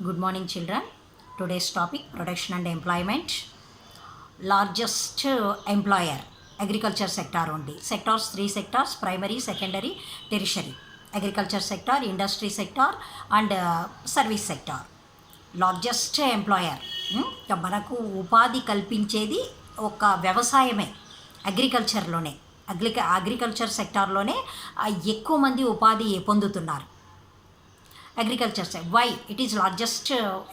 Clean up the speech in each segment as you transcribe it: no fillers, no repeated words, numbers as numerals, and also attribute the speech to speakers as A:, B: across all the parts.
A: Good morning, children. Today's topic production and employment. Largest employer, agriculture sector only. Sectors, three sectors: primary, secondary, tertiary. Agriculture sector, industry sector, and service sector. Largest employer మనకు ఉపాధి కల్పించేది ఒక వ్యవసాయమే, అగ్రికల్చర్లోనే. Agriculture సెక్టార్లోనే ఎక్కువ మంది ఉపాధి పొందుతున్నారు. Agriculture sector. Why it is largest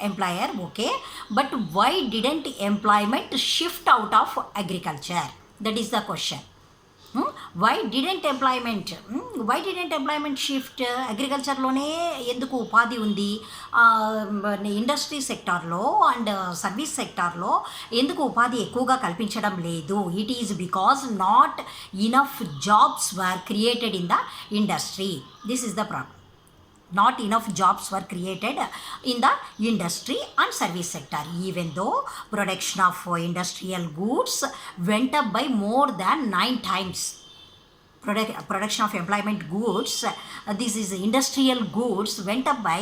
A: employer? Okay, but why didn't employment shift out of agriculture? That is the question. Why didn't employment shift? అగ్రికల్చర్లోనే ఎందుకు ఉపాధి ఉంది, ఇండస్ట్రీ సెక్టార్లో అండ్ సర్వీస్ సెక్టార్లో ఎందుకు ఉపాధి ఎక్కువగా కల్పించడం లేదు? It is because not enough jobs were created in the industry. This is the problem. Not enough jobs were created in the industry and service sector, even though production of industrial goods went up by more than 9 times. Production of employment goods, this is industrial goods, went up by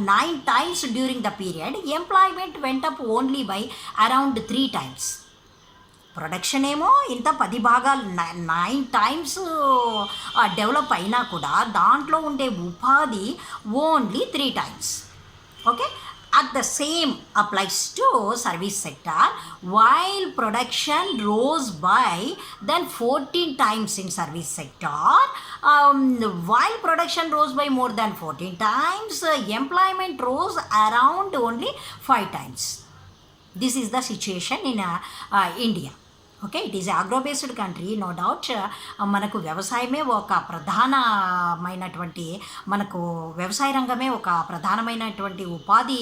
A: 9 times during the period. Employment went up only by around 3 times. Production ఏమో ఇంత 10 భాగాలు 9 times develop అయినా కూడా దాంట్లో ఉండే ఉపాధి only 3 times. Okay, at the same applies to service sector. While production rose by then 14 times in service sector, while production rose by more than 14 times, employment rose around only 5 times. This is the situation in India. Okay, it is agro based country, no doubt. మనకు వ్యవసాయమే ఒక ప్రధానమైనటువంటి, మనకు వ్యవసాయ రంగమే ఒక ప్రధానమైనటువంటి ఉపాధి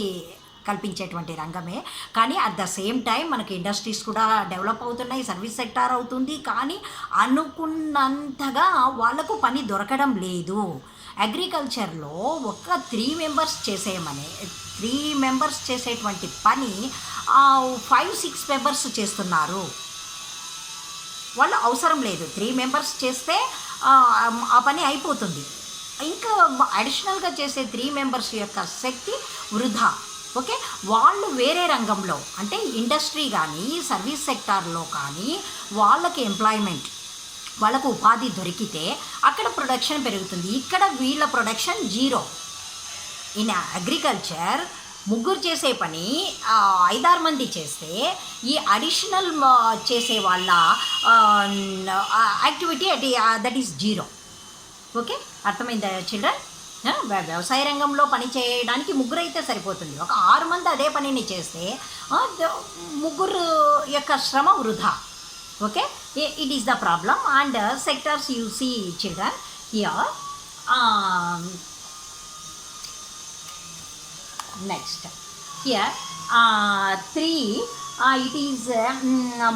A: కల్పించేటువంటి రంగమే. కానీ అట్ ద సేమ్ టైం మనకి ఇండస్ట్రీస్ కూడా డెవలప్ అవుతున్నాయి, సర్వీస్ సెక్టార్ అవుతుంది. కానీ అనుకున్నంతగా వాళ్ళకు పని దొరకడం లేదు. అగ్రికల్చర్లో ఒక 3 మెంబర్స్ చేసేటువంటి పని 5-6 మెంబర్స్ చేస్తున్నారు. వాళ్ళు అవసరం లేదు, 3 మెంబర్స్ చేస్తే ఆ పని అయిపోతుంది. ఇంకా అడిషనల్గా చేసే 3 మెంబర్స్ యొక్క శక్తి వృధా. ఓకే, వాళ్ళు వేరే రంగంలో అంటే ఇండస్ట్రీ కానీ సర్వీస్ సెక్టార్లో కానీ వాళ్ళకి ఎంప్లాయ్మెంట్, వాళ్ళకు ఉపాధి దొరికితే అక్కడ ప్రొడక్షన్ పెరుగుతుంది. ఇక్కడ వీళ్ళ ప్రొడక్షన్ 0. ఇన్ అగ్రికల్చర్ 3 చేసే పని 5-6 మంది చేస్తే ఈ అడిషనల్ చేసే వాళ్ళ యాక్టివిటీ దట్ ఈస్ 0. ఓకే, అర్థమైందా చిల్డ్రన్? వ్యవసాయ రంగంలో పని చేయడానికి 3 అయితే సరిపోతుంది. ఒక 6 మంది అదే పనిని చేస్తే 3 యొక్క శ్రమ వృధా. Okay, it is the problem. And sectors you see children here. Next here 3 it is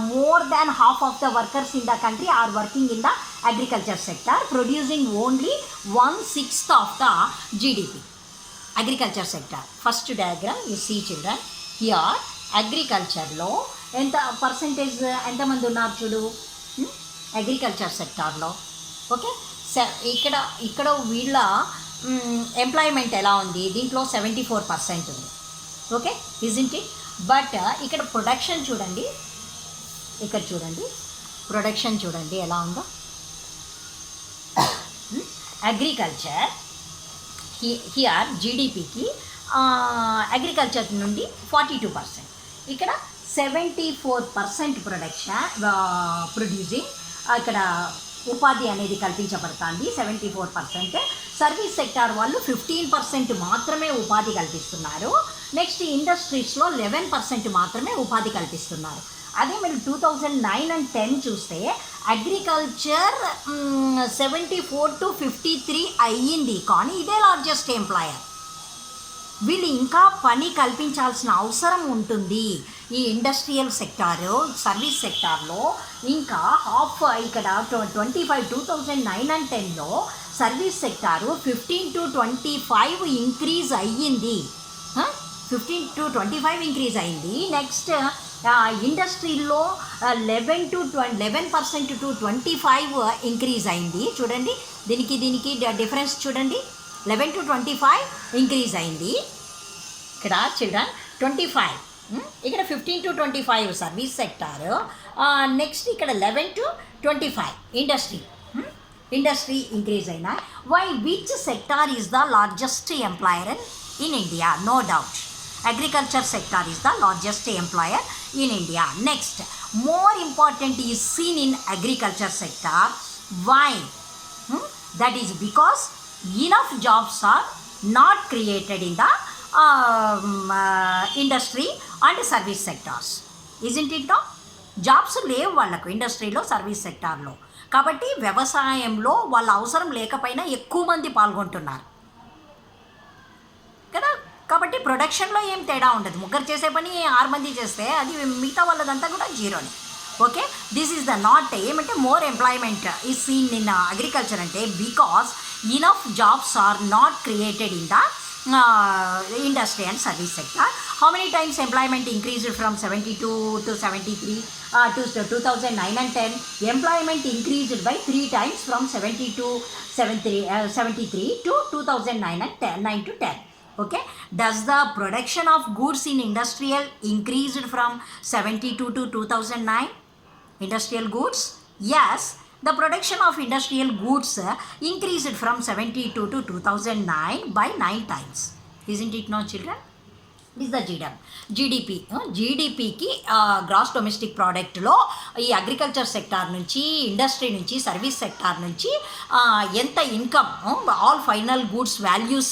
A: more than half of the workers in the country are working in the agriculture sector, producing only 1/6 of the GDP. Agriculture sector, first diagram you see children here. Agriculture లో ఎంత percentage, ఎంతమంది ఉన్నారు చూడు agriculture సెక్టార్లో. Okay, ఇక్కడ వీళ్ళ employment ఎలా ఉంది? దీంట్లో 74% ఉంది. Okay, isn't it? బట్ ఇక్కడ ప్రొడక్షన్ చూడండి, ఇక్కడ చూడండి ప్రొడక్షన్ చూడండి ఎలా ఉందో. అగ్రికల్చర్ హియర్ జీడిపికి అగ్రికల్చర్ నుండి 42%, ఇక్కడ 74% ప్రొడ్యూసింగ్, ఇక్కడ ఉపాధి అనేది కల్పించబడుతుంది 74%. సర్వీస్ సెక్టార్ వాళ్ళు 15% మాత్రమే ఉపాధి కల్పిస్తున్నారు. నెక్స్ట్ ఇండస్ట్రీస్లో 11% మాత్రమే ఉపాధి కల్పిస్తున్నారు. అదే మీరు 2009 and 10 చూస్తే అగ్రికల్చర్ 74 to 53 అయ్యింది. కానీ ఇదే లార్జెస్ట్ ఎంప్లాయర్. వీళ్ళు ఇంకా పని కల్పించాల్సిన అవసరం ఉంటుంది. ఈ ఇండస్ట్రియల్ సెక్టారు, సర్వీస్ సెక్టార్లో ఇంకా హాఫ్, ఇక్కడ 2009 and 10లో సర్వీస్ సెక్టారు 15 to 25 ఇంక్రీజ్ అయ్యింది. 15 to 25 ఇంక్రీజ్ అయింది. నెక్స్ట్ ఇండస్ట్రీలో 11% to 25 ఇంక్రీజ్ అయింది. చూడండి దీనికి డిఫరెన్స్ చూడండి. 11 to 25 ఇంక్రీజ్ అయింది. ఇక్కడ చిల్డ్రన్ 25, ఇక్కడ 15 to 25 సర్వీస్ సెక్టార్, నెక్స్ట్ ఇక్కడ 11 to 25 ఇండస్ట్రీ ఇంక్రీజ్ అయినా. Why which sector is the largest employer in India? No doubt agriculture sector is the largest employer in India. Next, more important is seen in agriculture sector. Why? That is because enough jobs are not created in the industry and service sectors. Isn't it no? Jobs లేవు వాళ్ళకు ఇండస్ట్రీలో, service సెక్టార్లో. కాబట్టి వ్యవసాయంలో వాళ్ళ అవసరం లేకపోయినా ఎక్కువ మంది పాల్గొంటున్నారు కదా. కాబట్టి ప్రొడక్షన్లో ఏం తేడా ఉండదు. ముగ్గురు చేసే పని 6 మంది చేస్తే అది మిగతా వాళ్ళదంతా కూడా జీరోని. Okay, this is the not ఏమంటే more employment is seen in agriculture అంటే because enough jobs are not created in the industry and service sector. How many times employment increased from 72 to 73 to 2009 and 10? Employment increased by 3 times from 73 to 2009 and 9 to 10. Okay, does the production of goods in industrial increased from 72 to 2009? Industrial goods? Yes, the production of industrial goods increased from 72 to 2009 by 9 times. Isn't it no, children? This is the GDP. జీడిపికి gross domestic ప్రోడక్ట్లో ఈ agriculture sector నుంచి, industry నుంచి, service sector నుంచి ఎంత income, all final goods values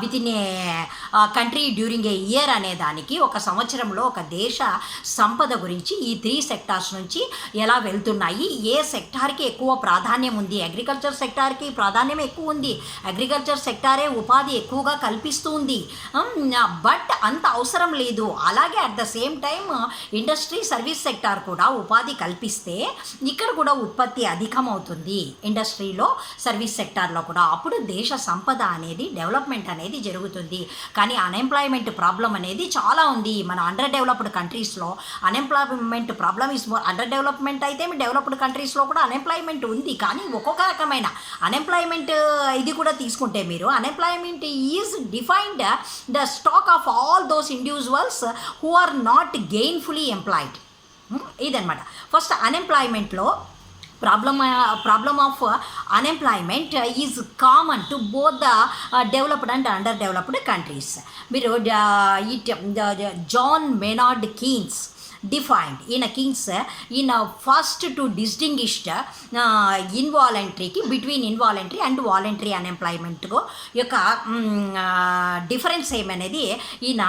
A: within a country during a year అనే దానికి, ఒక సంవత్సరంలో ఒక దేశ సంపద గురించి ఈ 3 సెక్టార్స్ నుంచి ఎలా వెళ్తున్నాయి, ఏ సెక్టార్కి ఎక్కువ ప్రాధాన్యం ఉంది. అగ్రికల్చర్ సెక్టార్కి ప్రాధాన్యం ఎక్కువ ఉంది, అగ్రికల్చర్ సెక్టారే ఉపాధి ఎక్కువగా కల్పిస్తుంది. బట్ అంత అవసరం లేదు. అలాగే at the same time industry, service sector కూడా ఉపాధి కల్పిస్తే ఇక్కడ కూడా ఉత్పత్తి అధికమవుతుంది, ఇండస్ట్రీలో, సర్వీస్ సెక్టార్లో కూడా. అప్పుడు దేశ సంపద అనేది, డెవలప్మెంట్ అనేది జరుగుతుంది. కానీ అన్ఎంప్లాయ్మెంట్ ప్రాబ్లం అనేది చాలా ఉంది మన అండర్ డెవలప్డ్ కంట్రీస్లో. Unemployment problem is under development అయితే డెవలప్డ్ కంట్రీస్లో కూడా అన్ఎంప్లాయ్మెంట్ ఉంది. కానీ ఒక్కొక్క రకమైన అన్ఎంప్లాయ్మెంట్ ఇది కూడా తీసుకుంటే మీరు, unemployment is defined the stock of all those individuals who are not gainfully employed. ఇదన్నమాట. ఫస్ట్ అన్ఎంప్లాయ్మెంట్లో problem of unemployment is common to both the developed and under developed countries. మీరు John Maynard Keynes defined in a first to distinguished involuntary between involuntary and voluntary unemployment యొక్క difference ఏమనేది ఈయన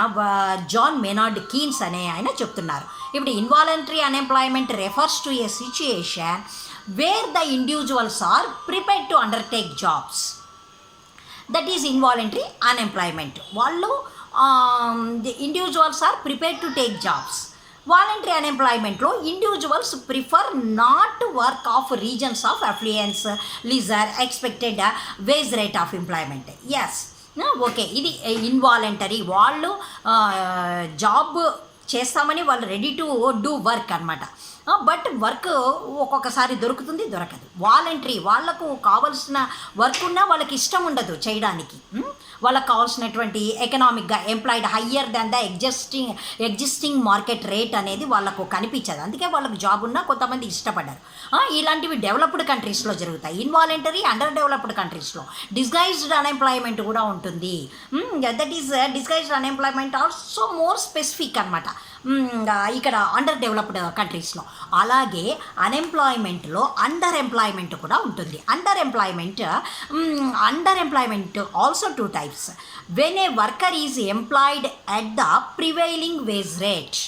A: John Maynard Keynes అనే ఆయన చెప్తున్నారు. ఇప్పుడు involuntary unemployment refers to a situation where the individuals are prepared to undertake jobs. That is involuntary unemployment. వాళ్ళు individuals are prepared to take jobs. Voluntary అన్ఎంప్లాయ్మెంట్లో individuals prefer not to work of reasons of affluence, leisure, expected wage rate of employment. Yes, okay, ఇది involuntary. వాళ్ళు job చేస్తామని వాళ్ళు ready to do work అనమాట. But work ఒక్కొక్కసారి దొరుకుతుంది, దొరకదు. Voluntary వాళ్ళకు కావాల్సిన వర్క్ ఉన్నా వాళ్ళకి ఇష్టం ఉండదు చేయడానికి. వాళ్ళకి కావాల్సినటువంటి ఎకనామిక్గా employed higher than the existing market rate అనేది వాళ్ళకు కనిపించదు. అందుకే వాళ్ళకు జాబ్ ఉన్నా కొంతమంది ఇష్టపడ్డారు. ఇలాంటివి డెవలప్డ్ కంట్రీస్లో జరుగుతాయి. ఇన్వాలంటరీ అండర్ డెవలప్డ్ కంట్రీస్లో డిస్గైజ్డ్ అన్ఎంప్లాయ్మెంట్ కూడా ఉంటుంది. That is disguised unemployment also more specific అనమాట ఇక్కడ అండర్ డెవలప్డ్ కంట్రీస్లో. అలాగే అన్ఎంప్లాయ్మెంట్లో అండర్ ఎంప్లాయ్మెంట్ కూడా ఉంటుంది. Under employment also 2 types. When a worker is employed at the prevailing wage rate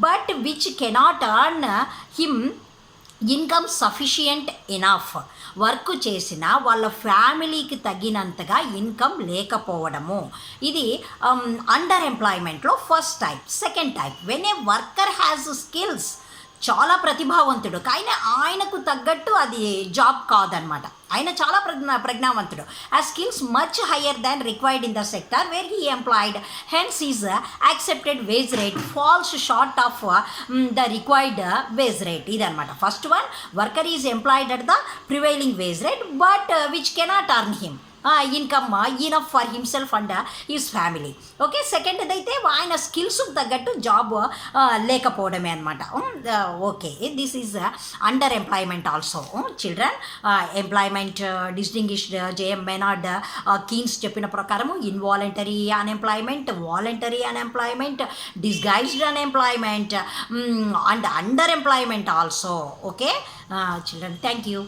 A: but which cannot earn him income sufficient enough, work చేసిన వాళ్ళ ఫ్యామిలీకి తగినంతగా ఇన్కమ్ లేకపోవడము, ఇది అండర్ ఎంప్లాయ్మెంట్లో first type. Second type, when a worker has skills, చాలా ప్రతిభావంతుడు కానీ ఆయనకు తగ్గట్టు అది జాబ్ కాదనమాట, ఆయన చాలా ప్రజ్ఞావంతుడు. ఆ skills much higher than required in the sector where he employed, hence is accepted wage rate falls short of the required wage rate. ఇదనమాట first one. Worker is employed at the prevailing wage rate but which cannot earn him. Income enough for himself and his family. Okay, సెకండ్ది అయితే ఆయన skills తగ్గట్టు job లేకపోవడమే అనమాట. Okay, this is under employment also. Children employment distinguished JM మెనార్డ్ Keynes చెప్పిన ప్రకారము involuntary unemployment, voluntary unemployment, disguised unemployment and under employment also. Okay children, thank you.